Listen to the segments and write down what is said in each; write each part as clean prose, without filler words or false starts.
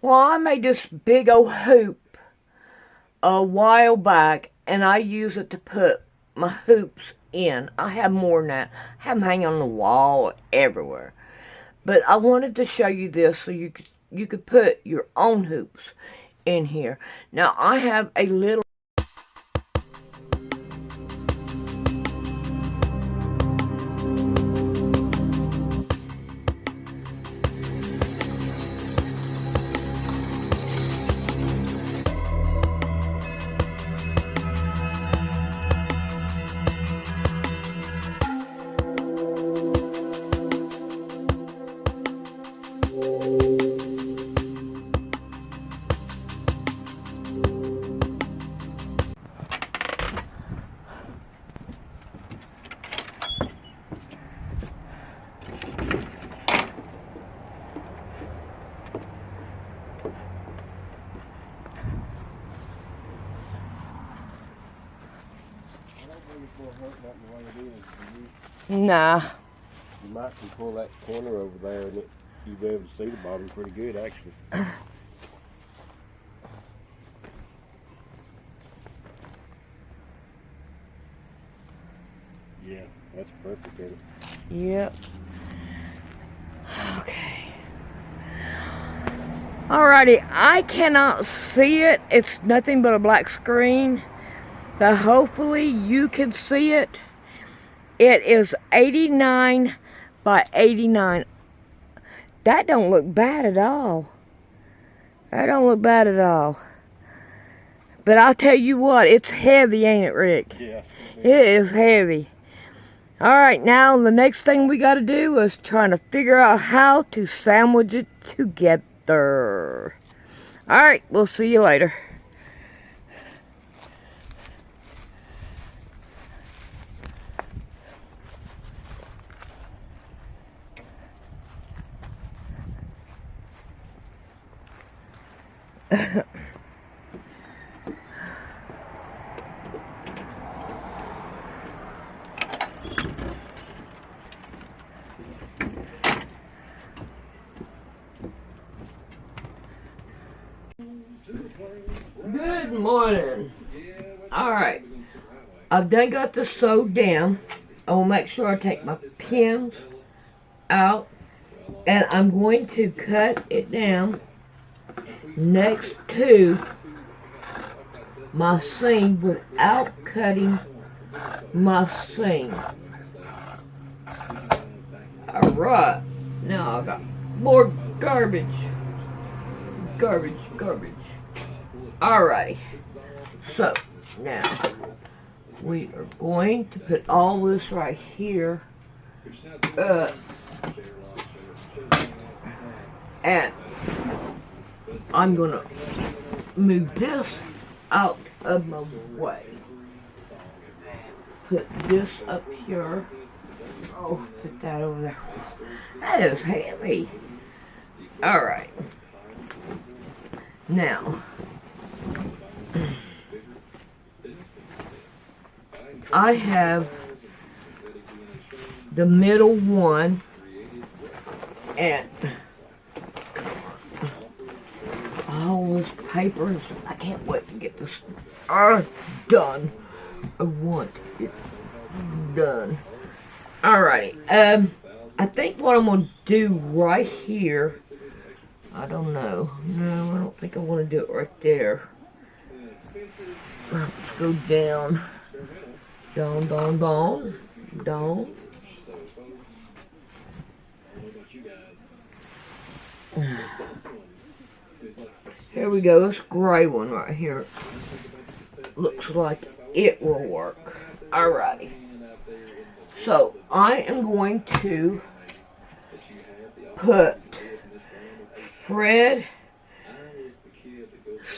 Well, I made this big old hoop a while back, and I use it to put my hoops in. I have more than that. I have them hanging on the wall everywhere. But I wanted to show you this so you could put your own hoops in here. Now I have a little. Nah. You might can pull that corner over there and you'll be able to see the bottom pretty good actually. Yeah, that's perfect, isn't it? Yep. Okay. Alrighty, I cannot see it. It's nothing but a black screen. But hopefully you can see it. It is 89 by 89. That don't look bad at all. That don't look bad at all. But I'll tell you what, it's heavy, ain't it, Rick? Yeah. It is heavy. Alright, now the next thing we got to do is trying to figure out how to sandwich it together. Alright, we'll see you later. Good morning. Alright, I've done got this sewed down. I will make sure I take my pins out, and I'm going to cut it down next to my seam without cutting my seam. Alright, now I got more garbage. Garbage. Alright, so now we are going to put all this right here and I'm gonna move this out of my way. Put this up here. Oh, put that over there. That is heavy. Alright. Now, I have the middle one, and all this papers. I can't wait to get this done. I want it done. Alright, I think what I'm going to do right here, I don't know. No, I don't think I want to do it right there. Let's go down. Down. Here we go, this gray one right here. Looks like it will work. Alrighty. So, I am going to put Fred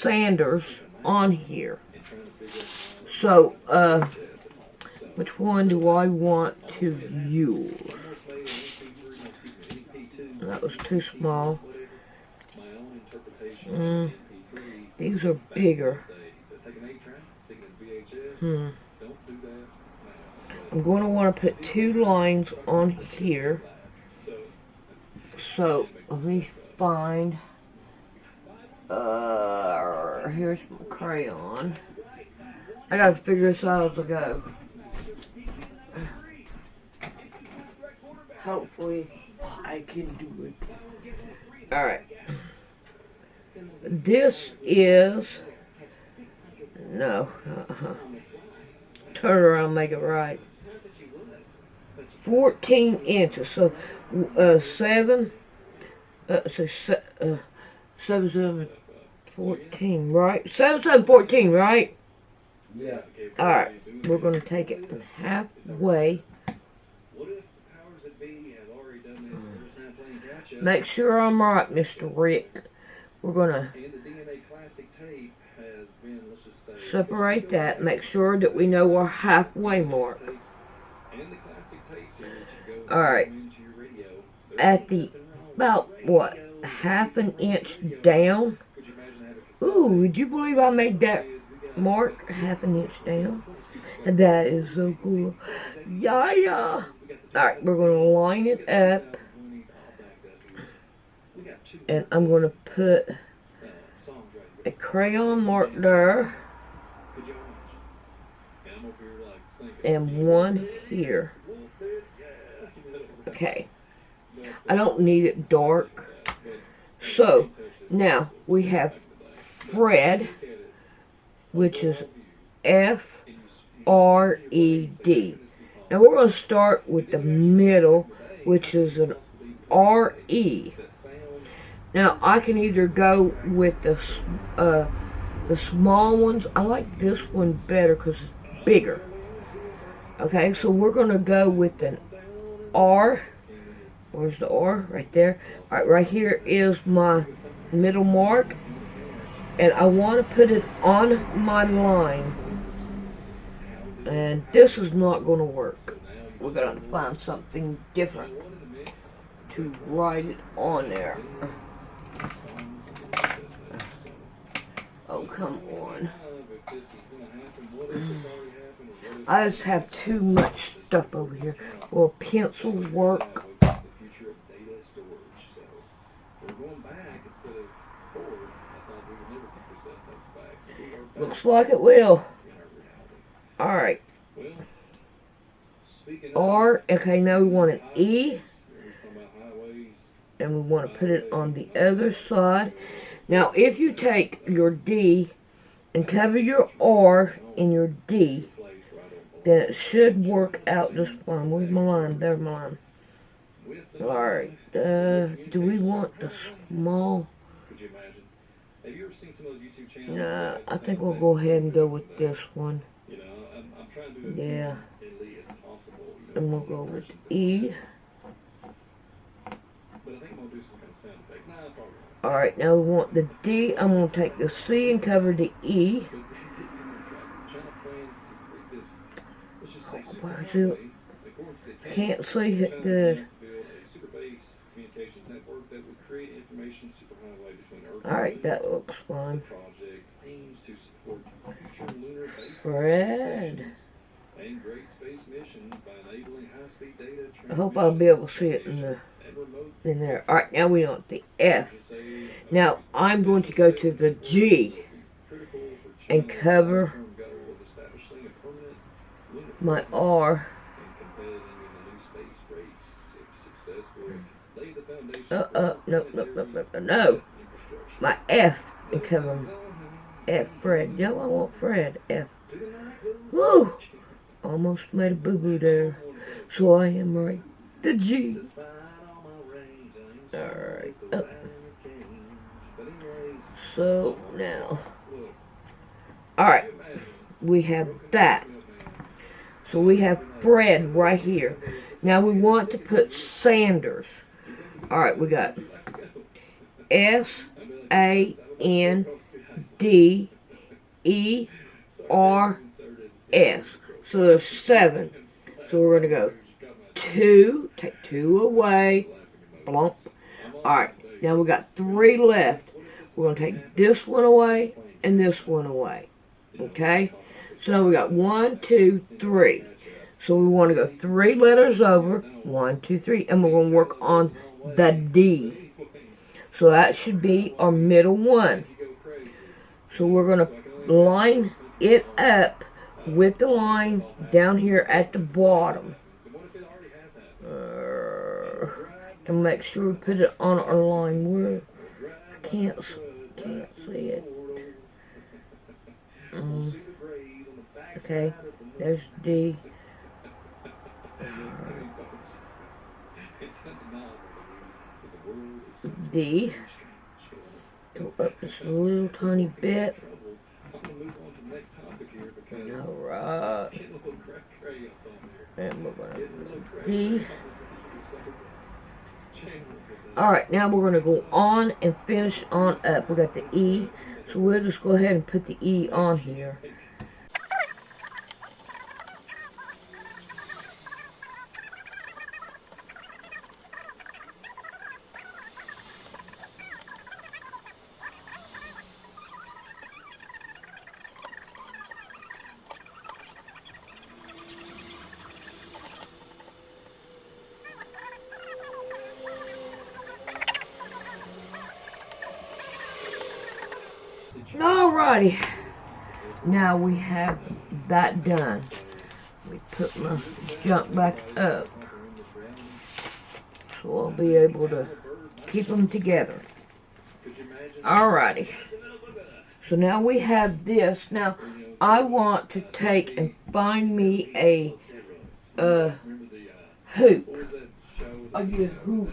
Sanders on here. So, which one do I want to use? That was too small. These are bigger. I'm going to want to put 2 lines on here. So, let me find Here's my crayon. I gotta figure this out as I go. Hopefully, I can do it. Alright. This is... No. Turn around, make it right. 14 inches. So, 7, 7, 14, right? 7, 7, 14, right? Yeah. Alright, we're going to take it halfway. Make sure I'm right, Mr. Rick. We're going to separate that. Make sure that we know our halfway mark. Alright. At the, about, what, half an inch down? Ooh, would you believe I made that mark half an inch down? That is so cool. Yeah. Alright, we're going to line it up. And I'm going to put a crayon mark there. And one here. Okay. I don't need it dark. So, now we have Fred, which is F-R-E-D. Now we're going to start with the middle, which is an R-E. Now I can either go with the small ones. I like this one better because it's bigger. Okay, so we're going to go with an R. Where's the R? Right there. Alright, right here is my middle mark. And I want to put it on my line. And this is not going to work. We're going to find something different to write it on there. Oh, come on. I just have too much stuff over here. Will pencil work? Looks like it will. Alright. R, okay, now we want an E. And we want to put it on the other side. Now, if you take your D and cover your R in your D, then it should work out just fine. Where's my line? There's my line. Alright, do we want the small? Nah, I think we'll go ahead and go with this one. Yeah. And we'll go with E. Alright, now we want the D. I'm going to take the C and cover the E. Where's it? Can't see it good. Alright, that looks fine. Fred. I hope I'll be able to see it in there. Alright, now we want the F. Now, I'm going to go to the G and cover my R. No. My F and cover F, Fred. No, I want Fred. F. Woo! Almost made a boo-boo there. So I am right. The G. Alright. So now. Alright. We have that. So we have Fred right here. Now we want to put Sanders. Alright, we got S-A-N-D-E-R-S. So there's 7. So we're going to go 2, take 2 away, blump. Alright, now we got 3 left. We're going to take this one away and this one away. Okay? So now we got 1, 2, 3. So we want to go 3 letters over, 1, 2, 3, and we're going to work on the D. So that should be our middle one. So we're going to line it up with the line down here at the bottom. And make sure we put it on our line. Where I can't see it. Okay, there's D. D. Go up just a little tiny bit. Alright. And we're going to D. Alright, now we're going to go on and finish on up. We got the E. So we'll just go ahead and put the E on here. Alrighty, now we have that done. We put my junk back up, so I'll be able to keep them together. Alrighty, so now we have this. Now I want to take and find me a hoop. I'll get a hoop.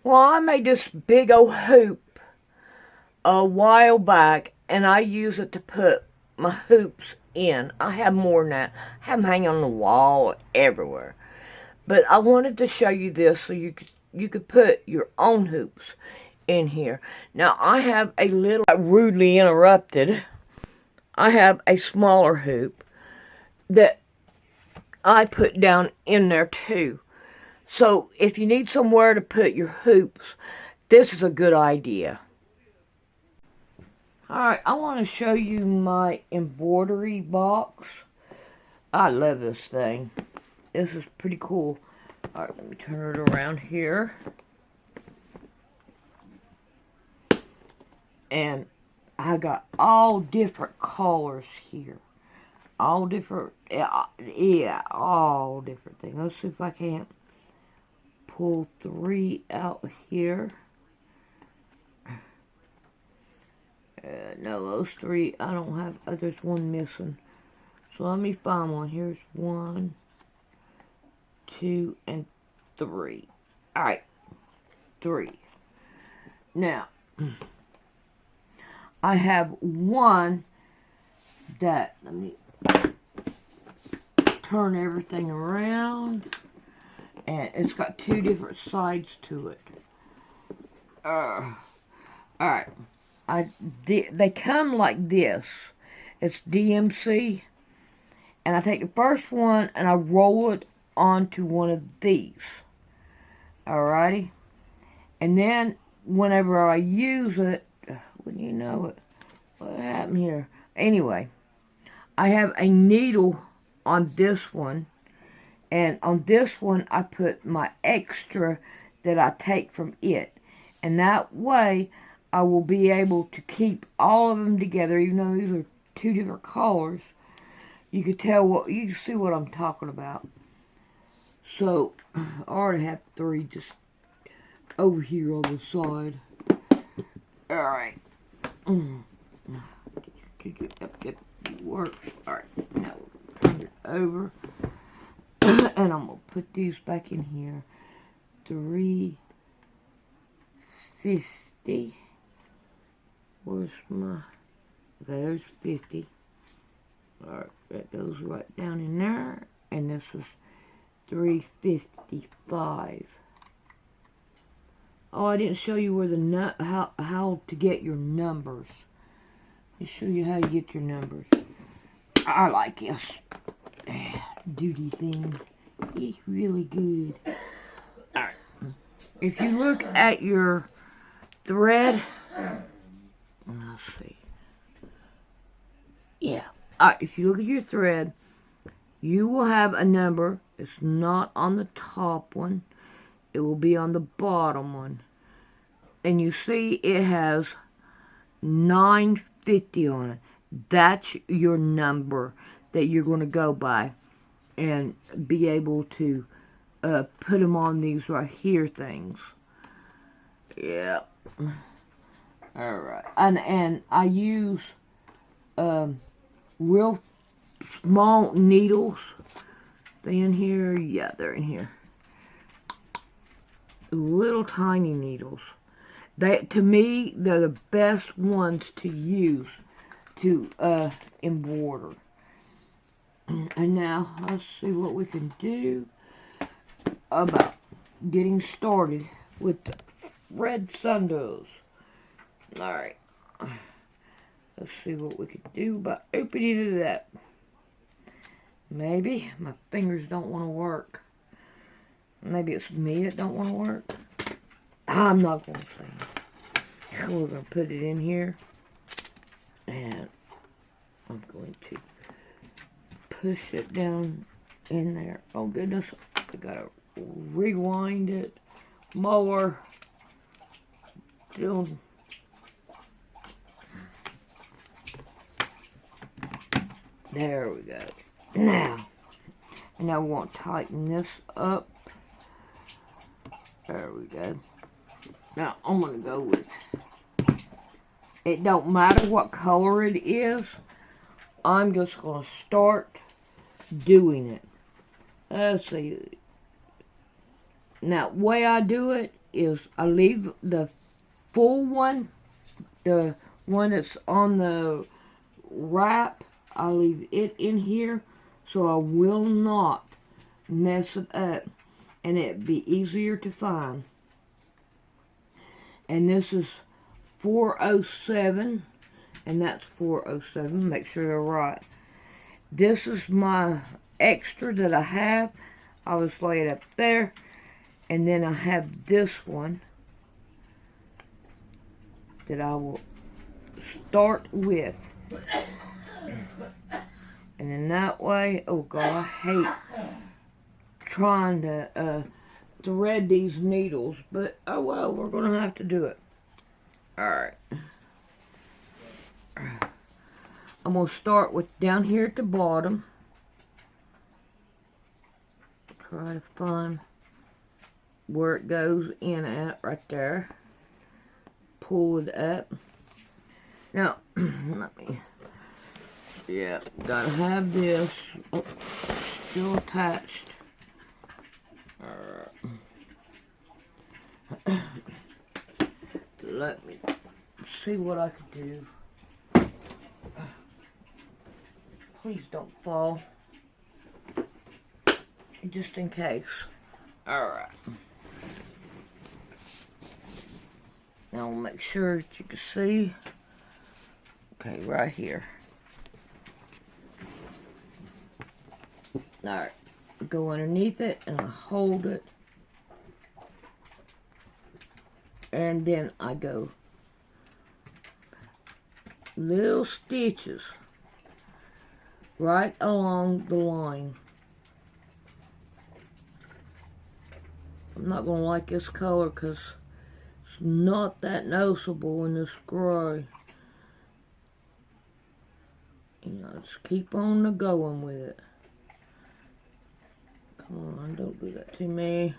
Well, I made this big old hoop a while back, and I use it to put my hoops in. I have more than that. I have them hanging on the wall everywhere. But I wanted to show you this so you could put your own hoops in here. Now I have a little rudely interrupted. I have a smaller hoop that I put down in there too. So if you need somewhere to put your hoops, this is a good idea. Alright, I want to show you my embroidery box. I love this thing. This is pretty cool. Alright, let me turn it around here. And I got all different colors here. All different, yeah, all different things. Let's see if I can't pull 3 out here. No, those 3, I don't have, there's one missing. So let me find one. Here's 1, 2, and 3. Alright, 3. Now, I have one that, let me turn everything around, and it's got 2 different sides to it. Alright. They come like this. It's DMC. And I take the first one and I roll it onto one of these. Alrighty? And then whenever I use it, wouldn't you know it? What happened here? Anyway, I have a needle on this one. And on this one I put my extra that I take from it. And that way I will be able to keep all of them together, even though these are 2 different colors. You can tell you can see what I'm talking about. So, I already have 3 just over here on the side. Alright. Get work. Alright, now we'll turn it over. And I'm going to put these back in here. 350. Where's my... Okay, there's 50. Alright, that goes right down in there. And this is 355. Oh, I didn't show you where the how to get your numbers. Let me show you how to get your numbers. I like this duty thing. It's really good. Alright. If you look at your thread, let's see. Yeah. Alright, if you look at your thread, you will have a number. It's not on the top one. It will be on the bottom one. And you see it has 950 on it. That's your number that you're going to go by and be able to put them on these right here things. Yeah. Alright. And I use real small needles. They in here? Yeah, they're in here. Little tiny needles. To me, they're the best ones to use to embroider. And now, let's see what we can do about getting started with the red sundaes. Alright. Let's see what we can do about opening it up. Maybe my fingers don't want to work. Maybe it's me that don't want to work. I'm not going to say. We're going to put it in here. And I'm going to push it down in there. Oh goodness, I gotta rewind it more. Still. There we go. Now we want to tighten this up. There we go. Now I'm gonna go with. It don't matter what color it is. I'm just gonna start doing it. Let's see. Now, the way I do it is I leave the full one, the one that's on the wrap, I leave it in here so I will not mess it up and it'd be easier to find. And this is 407 and that's 407. Make sure they're right. This is my extra that I have. I'll just lay it up there. And then I have this one that I will start with. And in that way, oh God, I hate trying to thread these needles. But, oh well, we're going to have to do it. Alright. I'm going to start with down here at the bottom. Try to find where it goes in at right there. Pull it up. Now, let me, yeah, gotta have this still attached. Let me see what I can do. Please don't fall. Just in case. Alright. Now we'll make sure that you can see. Okay, right here. Alright. Go underneath it and I hold it. And then I go little stitches right along the line. I'm not going to like this color because it's not that noticeable in this gray. You know, just keep on going with it. Come on, don't do that to me.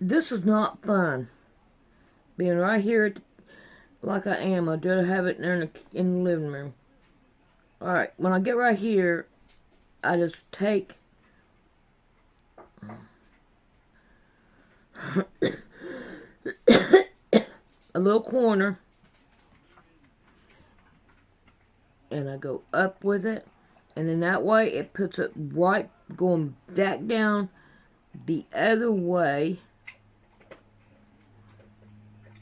This is not fun. Being right here at the, like I am, I'd rather have it there in the living room. Alright, when I get right here, I just take a little corner and I go up with it, and in that way it puts it right going back down the other way,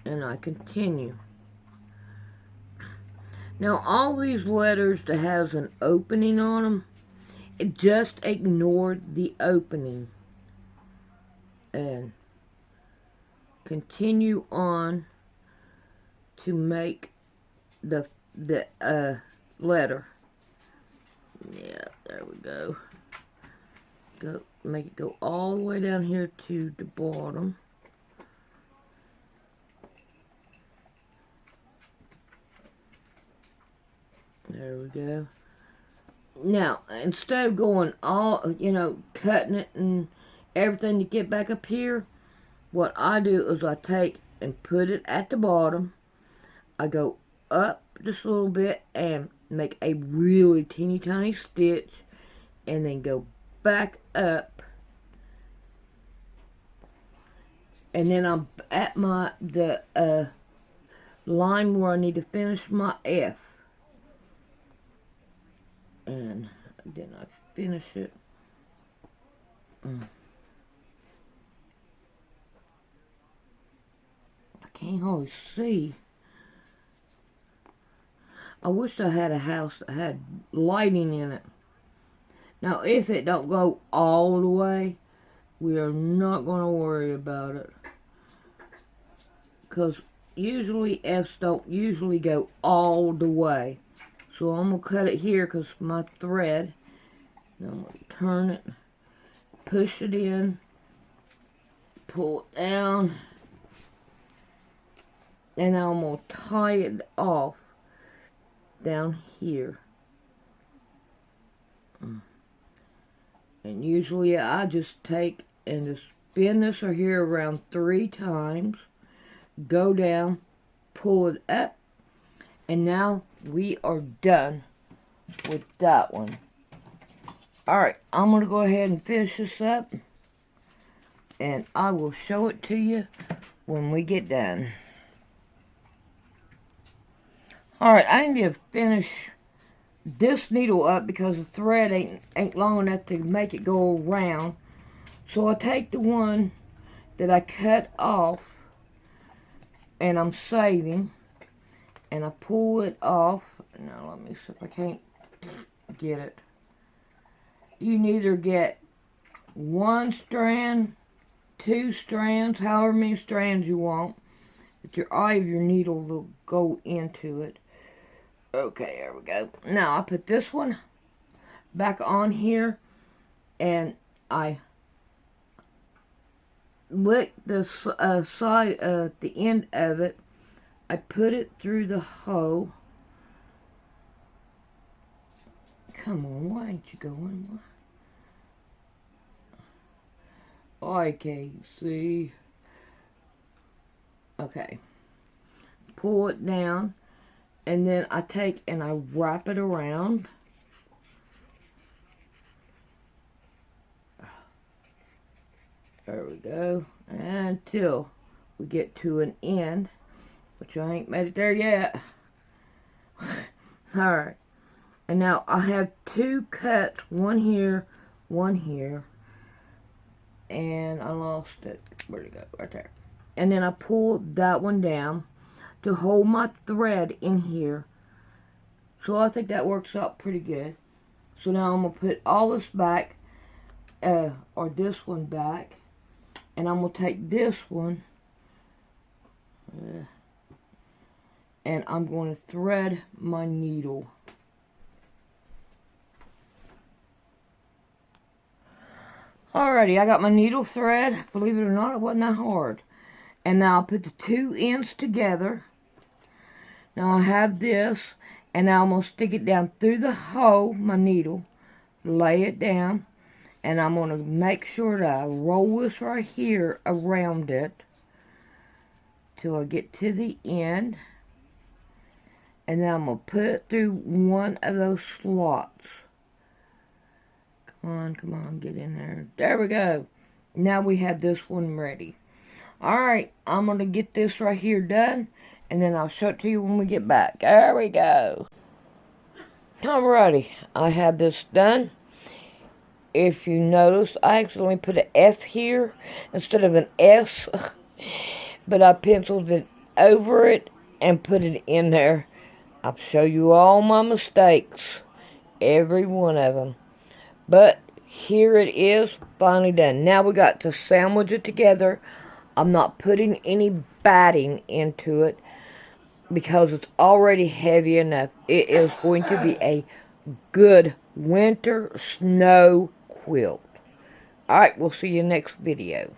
and I continue. Now all these letters that has an opening on them, just ignore the opening and continue on to make the letter. Yeah, there we go. make it go all the way down here to the bottom. There we go. Now, instead of going all, cutting it and everything to get back up here, what I do is I take and put it at the bottom. I go up just a little bit and make a really teeny tiny stitch, and then go back up. And then I'm at the line where I need to finish my F. And then I finish it. I can't hardly see. I wish I had a house that had lighting in it. Now, if it don't go all the way, we are not going to worry about it. Because usually F's don't usually go all the way. So I'm going to cut it here because my thread. Now I'm going to turn it, push it in, pull it down, and now I'm going to tie it off down here. And usually I just take and just spin this right here around 3 times, go down, pull it up, and now we are done with that one. Alright, I'm going to go ahead and finish this up, and I will show it to you when we get done. Alright, I need to finish this needle up because the thread ain't long enough to make it go around. So I take the one that I cut off, and I'm saving, and I pull it off. Now let me see if I can't get it. You can either get 1 strand, 2 strands, however many strands you want, that your eye of your needle will go into it. Okay, there we go. Now I put this one back on here, and I lick the side, the end of it. I put it through the hole. Come on, why ain't you going? I can't see. Okay. Pull it down, and then I take and I wrap it around. There we go. Until we get to an end, which I ain't made it there yet. Alright. And now I have 2 cuts, one here, one here. And I lost it. Where'd it go? Right there. And then I pull that one down to hold my thread in here. So I think that works out pretty good. So now I'm going to put all this back, or this one back. And I'm going to take this one, and I'm going to thread my needle. Alrighty, I got my needle thread. Believe it or not, it wasn't that hard. And now I'll put the 2 ends together. Now I have this, and now I'm going to stick it down through the hole, my needle, lay it down, and I'm going to make sure that I roll this right here around it till I get to the end. And then I'm going to put it through one of those slots. Come on, get in there. There we go. Now we have this one ready. Alright, I'm going to get this right here done, and then I'll show it to you when we get back. There we go. Alrighty, I have this done. If you notice, I accidentally put an F here instead of an S, but I penciled it over it and put it in there. I'll show you all my mistakes, every one of them. But here it is, finally done. Now we got to sandwich it together. I'm not putting any batting into it because it's already heavy enough. It is going to be a good winter snow quilt. Alright, we'll see you next video.